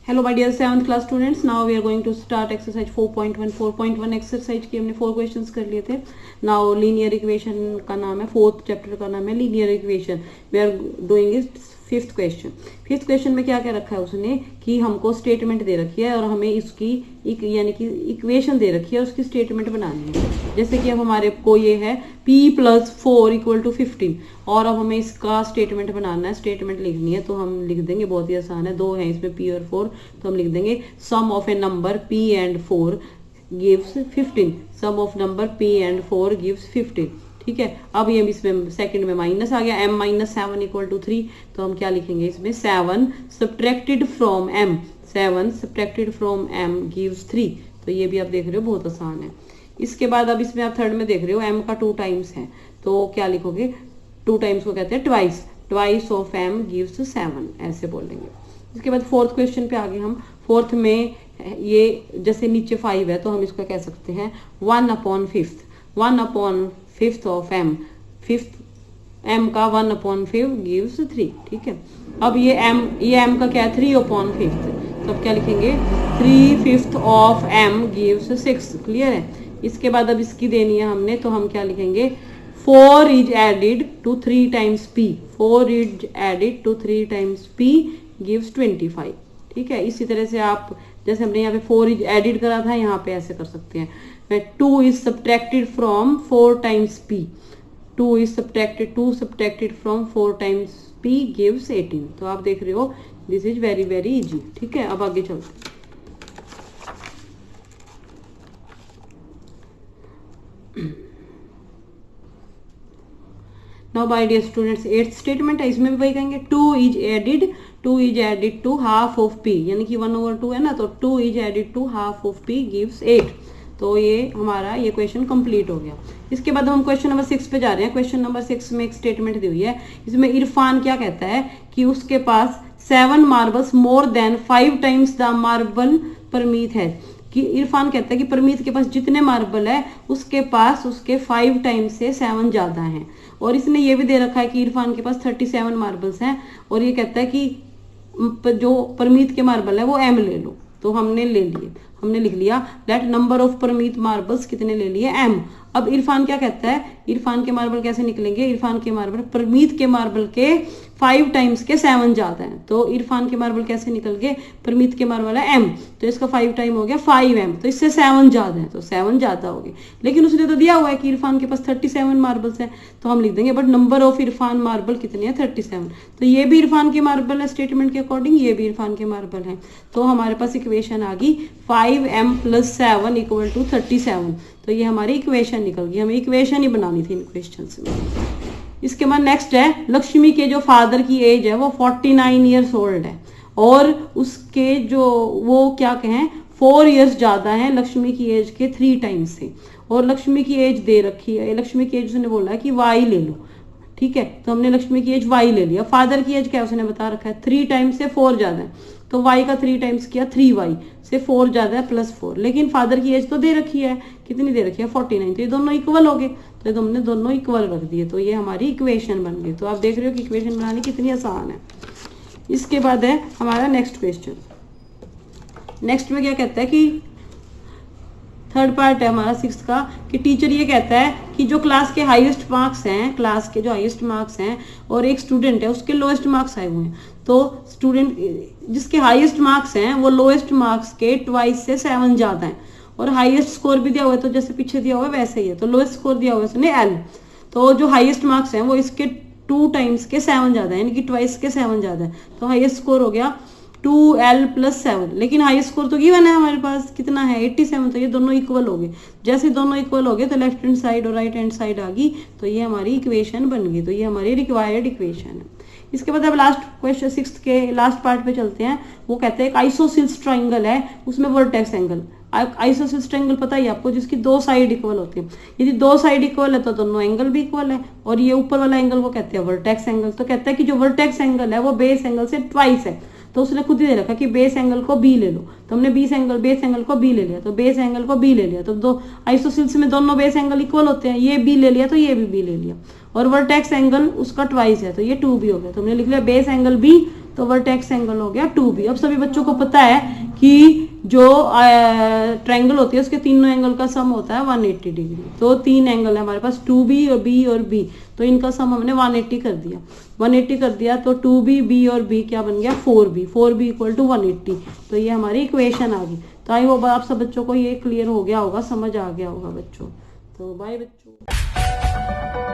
Hello my dear 7th class students, now we are going to start exercise 4.1। 4.1 exercise की हमने 4 questions कर लिए थे। नाउ लीनियर इक्वेशन का नाम है, 4th चैप्टर का नाम है linear equation. We are doing it 5th question. 5th question में क्या क्या रखा है उसने कि हमको स्टेटमेंट दे रखी है और हमें इसकी यानी कि इक्वेशन दे रखी है, उसकी स्टेटमेंट बनानी है। जैसे कि अब हमारे को ये है p + 4 = 15 और अब हमें इसका स्टेटमेंट बनाना है, स्टेटमेंट लिखनी है। तो हम लिख देंगे, बहुत ही आसान है, दो है इसमें p और 4, तो हम लिख देंगे sum of a number p and 4 gives 15। Sum of number p and 4 gives 15। ठीक है, अब ये इसमें सेकंड में माइनस आ गया, m - 7 = 3। तो हम क्या लिखेंगे इसमें, 7 subtracted from m, 7 subtracted from m gives 3। तो ये भी आप देख रहे हो बहुत आसान है। इसके बाद अब इसमें आप थर्ड में देख रहे हो m का 2 टाइम्स है, तो क्या लिखोगे, 2 टाइम्स को कहते हैं twice, twice of m gives 7, ऐसे बोलेंगे। इसके बाद फोर्थ क्वेश्चन पे आगे हम, फोर्थ में ये जैसे नीचे 5 है तो हम इसको कह सकते हैं 1/5, 1/5 ऑफ m, फिफ्थ m का 1/5 gives 3। ठीक है, अब ये m का क्या है, 3/5, तो अब क्या लिखेंगे, 3/5 ऑफ m gives 6। क्लियर है। इसके बाद अब इसकी देनी है हमने, तो हम क्या लिखेंगे, 4 is added to 3 times p, 4 is added to 3 times p gives 25। ठीक है, इसी तरह से आप जैसे हमने यहाँ पे 4 is added करा था, यहाँ पे ऐसे कर सकते हैं। 2 is subtracted from 4 times p, 2 is subtracted from 4 times p gives 18। तो आप देख रहे हो, this is very very easy. ठीक है, अब आगे चलते हैं। Now my dear students, 8th statement है, इसमें भी वही कहेंगे, 2 is added to half of p, यानी कि 1/2 है ना, तो 2 is added to half of p gives 8। तो ये हमारा ये क्वेश्चन कंप्लीट हो गया। इसके बाद हम क्वेश्चन नंबर 6 पे जा रहे हैं। क्वेश्चन नंबर 6 में एक स्टेटमेंट दी हुई है, इसमें इरफान क्या कहता है कि उसके पास 7 marbles more than 5 times the marble Parmeet है। कि इरफान कहता है कि परमीत के पास जितने मार्बल है उसके पास उसके 5 टाइम्स से 7 ज्यादा हैं। और इसने ये भी दे रखा है कि इरफान के पास 37 मार्बल्स हैं और ये कहता है कि जो परमीत के मार्बल है वो m ले लो। तो हमने ले लिए, हमने लिख लिया let number of Parmeet marbles कितने ले लिए, m। अब इरफान क्या कहता है, इरफान के मार्बल कैसे निकलेंगे, इरफान के मार्बल परमीत के मार्बल के 5 टाइम्स के 7 ज्यादा है। तो इरफान के मार्बल कैसे निकल गए, परमीत के मार्बल है m, तो इसका 5 टाइम हो गया 5m, तो इससे 7 ज्यादा है, तो 7 ज्यादा हो गए। लेकिन उसने तो दिया हुआ है कि इरफान के पास 37 मार्बल्स है, तो हम लिख देंगे but number of Irfan marble कितने हैं, 37। तो ये भी इरफान के मार्बल है स्टेटमेंट के अकॉर्डिंग, ये भी इरफान के मार्बल है। तो हमारे पास इक्वेशन आ गई 5m + 7 = 37। तो ये हमारी इक्वेशन निकल गई, हमें इक्वेशन ही बनानी थी इन क्वेश्चंस में। इसके बाद नेक्स्ट है, लक्ष्मी के जो फादर की एज है वो 49 ईयर्स ओल्ड है और उसके जो वो क्या कहें 4 ईयर्स ज्यादा है लक्ष्मी की एज के 3 टाइम्स से। और लक्ष्मी की एज दे रखी है, लक्ष्मी की एज उसने बोला है कि y ले लो। ठीक है, तो हमने लक्ष्मी की एज y ले लिया। फादर की एज क्या उसने बता रखा है, 3 टाइम्स से 4 ज्यादा है, तो y का 3 टाइम्स किया, 3y से 4 ज्यादा है +4। लेकिन फादर की एज तो दे रखी है, कितनी दे रखी है, 49। तो ये दोनों इक्वल हो गए, तो हमने दोनों इक्वल रख दिए, तो ये हमारी इक्वेशन बन गई। तो आप देख रहे हो कि इक्वेशन बनानी कितनी आसान है। इसके बाद है हमारा नेक्स्ट क्वेश्चन। नेक्स्ट में क्या कहता है कि थर्ड पार्ट है हमारा 6th का, कि टीचर ये कहता है कि जो क्लास के हाईएस्ट मार्क्स हैं, क्लास के जो हाईएस्ट मार्क्स हैं और एक स्टूडेंट है उसके लोएस्ट मार्क्स आए हुए हैं, तो स्टूडेंट जिसके हाईएस्ट मार्क्स हैं वो लोएस्ट मार्क्स के ट्वाइस से 7 ज्यादा हैं और हाईएस्ट स्कोर भी दिया हुआ है, तो जैसे पीछे दिया हुआ है वैसे ही है। तो लोएस्ट स्कोर दिया हुआ है उसने L, तो जो हाईएस्ट मार्क्स हैं वो इसके 2 टाइम्स के 7 ज्यादा है, यानी कि ट्वाइस के 7 ज्यादा है। तो हाईएस्ट स्कोर हो गया 2L + 7। लेकिन हाईएस्ट स्कोर तो गिवन है हमारे पास, कितना है 87। तो ये दोनों इक्वल हो गए, जैसे दोनों इक्वल हो गए तो लेफ्ट हैंड साइड और राइट हैंड साइड आ गई, तो ये हमारी इक्वेशन बन गई। तो ये हमारी रिक्वायर्ड इक्वेशन है। इसके बाद अब लास्ट क्वेश्चन 6th के लास्ट पार्ट पे चलते हैं। वो कहते हैं एक आइसोसेल्स ट्राइंगल है, उसमें वर्टेक्स एंगल, आइसोसेल्स ट्राइंगल पता ही आपको, जिसकी 2 साइड इक्वल होती है। यदि 2 साइड इक्वल है तो दोनों एंगल भी इक्वल है, और ये ऊपर वाला एंगल को कहते हैं वर्टेक्स एंगल। तो कहता है कि जो वर्टेक्स एंगल है वो बेस एंगल से ट्वाइस है, तो उसने खुद ही दे रखा कि बेस एंगल को b ले लो। तो हमने बेस एंगल को b ले लिया, तो बेस एंगल को b ले लिया। तो दो आइसोसेल्स में दोनों बेस एंगल इक्वल होते हैं, ये b ले लिया तो ये भी b ले लिया, और वर्टेक्स एंगल उसका ट्वाइस है तो ये 2b हो गया। तो हमने लिख लिया बेस एंगल b तो वर्टेक्स एंगल हो गया 2B। अब सभी बच्चों को पता है कि जो ट्रायंगल होती है उसके तीनों एंगल का सम होता है 180 डिग्री। तो 3 एंगल है हमारे पास 2B और B और B, तो इनका सम हमने 180 कर दिया। 180 कर दिया तो 2B B और B क्या बन गया 4B। 4B equal to 180। तो ये हमारी इक्वेशन आ गई। तो आई होप आप सब बच्चों को ये क्लियर हो गया होगा, समझ आ गया होगा बच्चों। तो बाय बच्चों।